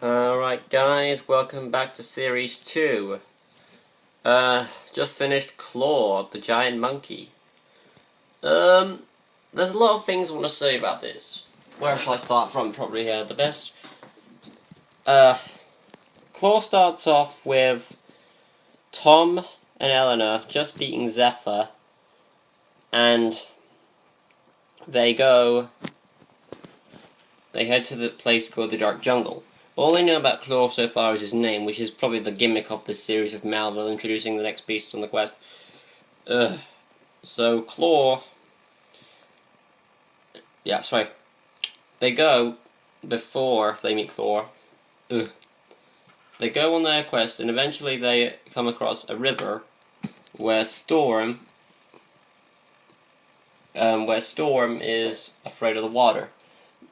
Alright guys, welcome back to Series 2. Just finished Claw, the giant monkey. There's a lot of things I want to say about this. Where shall I start from? Probably the best. Claw starts off with Tom and Eleanor just beating Zephyr, and they head to the place called the Dark Jungle. All I know about Claw so far is his name, which is probably the gimmick of this series of Malville introducing the next beast on the quest. So Claw... Yeah, sorry. They go, before they meet Claw, they go on their quest and eventually they come across a river where Storm is afraid of the water.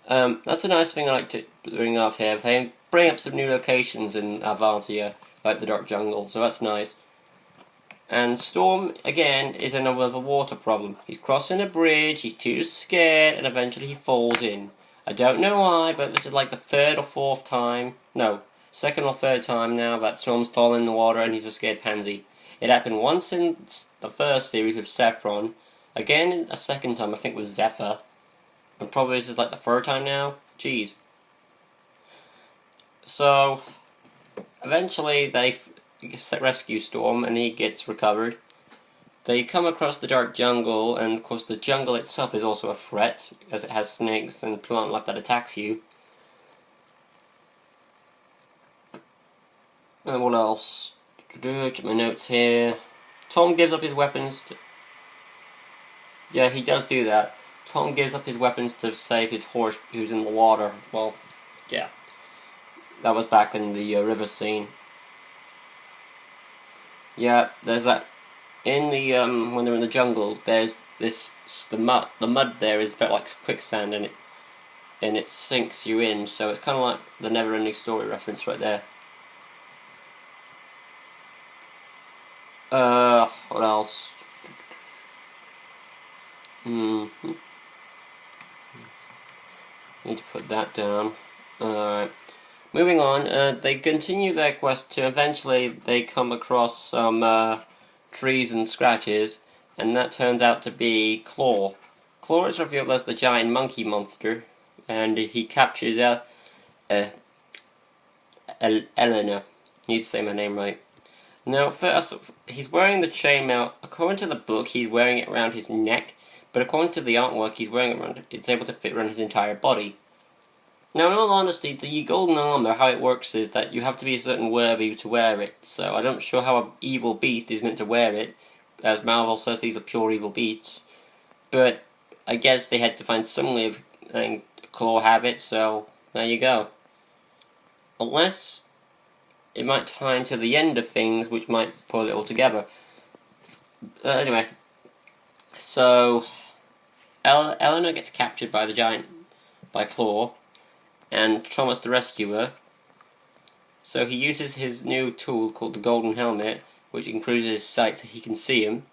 That's a nice thing I like to bring up here. They bring up some new locations in Avantia, like the Dark Jungle, so that's nice. And Storm, again, is in a bit of a water problem. He's crossing a bridge, he's too scared, and eventually he falls in. I don't know why, but this is like the second or third time now that Storm's fallen in the water and he's a scared pansy. It happened once in the first series with Sepron, again a second time I think with Zephyr, and probably this is like the third time now. Jeez. So, eventually they rescue Storm and he gets recovered. They come across the Dark Jungle, and of course the jungle itself is also a threat, as it has snakes and plant life that attacks you. And what else? Check my notes here. Tom gives up his weapons to... Yeah, he does do that. Tom gives up his weapons to save his horse who's in the water. Well, yeah. That was back in the river scene. Yeah, there's that. In the, when they're in the jungle, there's the mud there is a bit like quicksand and it sinks you in, so it's kind of like the Never-Ending Story reference right there. What else? Need to put that down. Alright. Moving on, they continue their quest to eventually they come across some trees and scratches, and that turns out to be Claw. Claw is revealed as the giant monkey monster, and he captures Eleanor. I need to say my name right. Now, first, he's wearing the chainmail. According to the book, he's wearing it around his neck, but according to the artwork, he's wearing it around. It's able to fit around his entire body. Now, in all honesty, the golden armor, how it works is that you have to be a certain worthy to wear it. So I'm not sure how an evil beast is meant to wear it, as Marvel says these are pure evil beasts. But I guess they had to find some way of letting Claw have it. So there you go. Unless it might tie into the end of things, which might pull it all together. Anyway, so Eleanor gets captured by by Claw, and Thomas the Rescuer. So he uses his new tool called the Golden Helmet, which improves his sight so he can see him.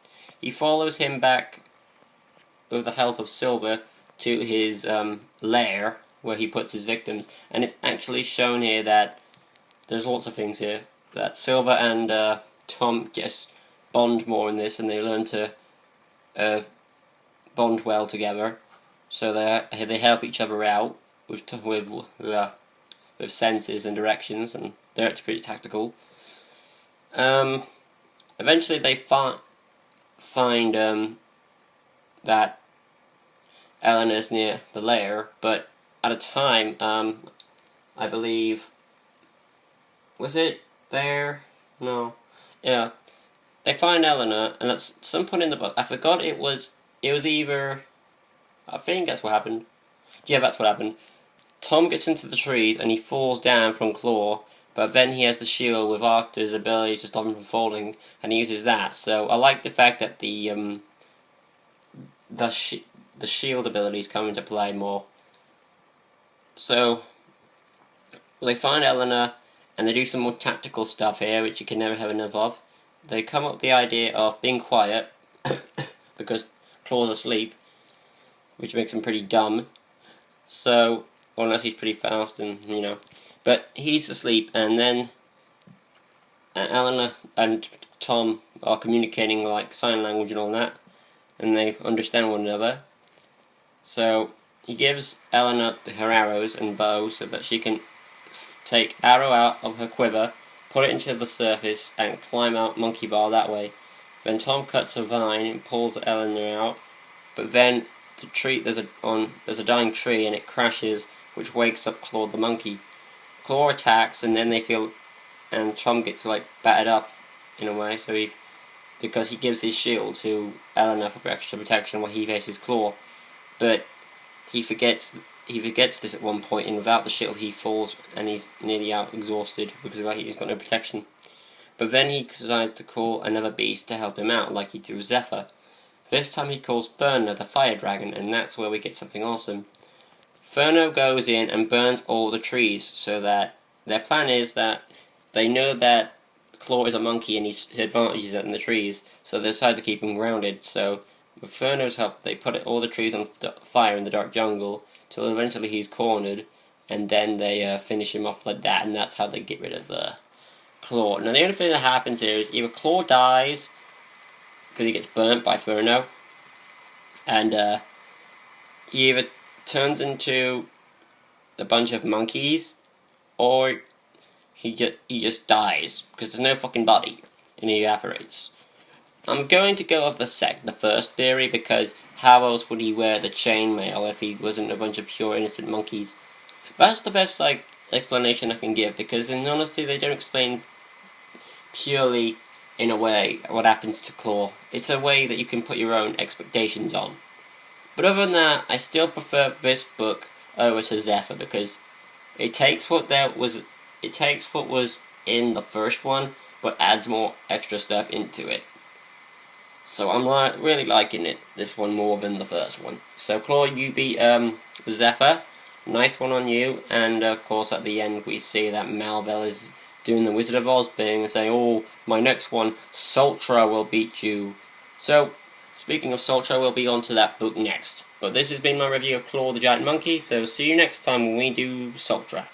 He follows him back with the help of Silver to his lair, where he puts his victims, and it's actually shown here that there's lots of things here. That Silver and Tom bond more in this, and they learn to bond well together. So they help each other out with senses and directions, and they're pretty tactical. Eventually, they find that Eleanor's near the lair, but at a time, I believe. Was it there? No. Yeah. They find Eleanor, and at some point in the book, I forgot it was either... I think that's what happened. Yeah, that's what happened. Tom gets into the trees, and he falls down from Claw, but then he has the shield with Arctur's ability to stop him from falling, and he uses that. So I like the fact that the shield abilities come into play more. So they find Eleanor, and they do some more tactical stuff here, which you can never have enough of. They come up with the idea of being quiet, because Claw's asleep, which makes him pretty dumb. So, unless he's pretty fast, and, But he's asleep, and then Eleanor and Tom are communicating like sign language and all that, and they understand one another. So he gives Eleanor her arrows and bow so that she can take arrow out of her quiver, put it into the surface, and climb out Monkey Bar that way. Then Tom cuts a vine and pulls Eleanor out, but then the tree there's a dying tree and it crashes, which wakes up Claw the monkey. Claw attacks, and then and Tom gets like battered up in a way, because he gives his shield to Eleanor for extra protection while he faces Claw, but he forgets this at one point, and without the shield he falls and he's nearly out exhausted because he's got no protection. But then he decides to call another beast to help him out, like he did with Zephyr. This time he calls Furno the fire dragon, and that's where we get something awesome. Furno goes in and burns all the trees, so that their plan is that they know that Claw is a monkey and his advantages are in the trees, so they decide to keep him grounded. So with Furno's help, they put all the trees on fire in the dark jungle till eventually he's cornered, and then they finish him off like that, and that's how they get rid of Claw. Now the only thing that happens here is either Claw dies because he gets burnt by Furno, and he either turns into a bunch of monkeys, or he just dies because there's no fucking body and he evaporates. I'm going to go with the first theory, because how else would he wear the chainmail if he wasn't a bunch of pure innocent monkeys? That's the best explanation I can give, because in honesty they don't explain purely in a way what happens to Claw. It's a way that you can put your own expectations on. But other than that, I still prefer this book over to Zephyr, because it takes what was in the first one, but adds more extra stuff into it. So I'm really liking this one more than the first one. So Claw, you beat Zephyr. Nice one on you. And of course at the end we see that Mal-Vell is doing the Wizard of Oz thing and saying, "Oh, my next one, Sultra will beat you." So, speaking of Sultra, we'll be on to that book next. But this has been my review of Claw the Giant Monkey, so see you next time when we do Sultra.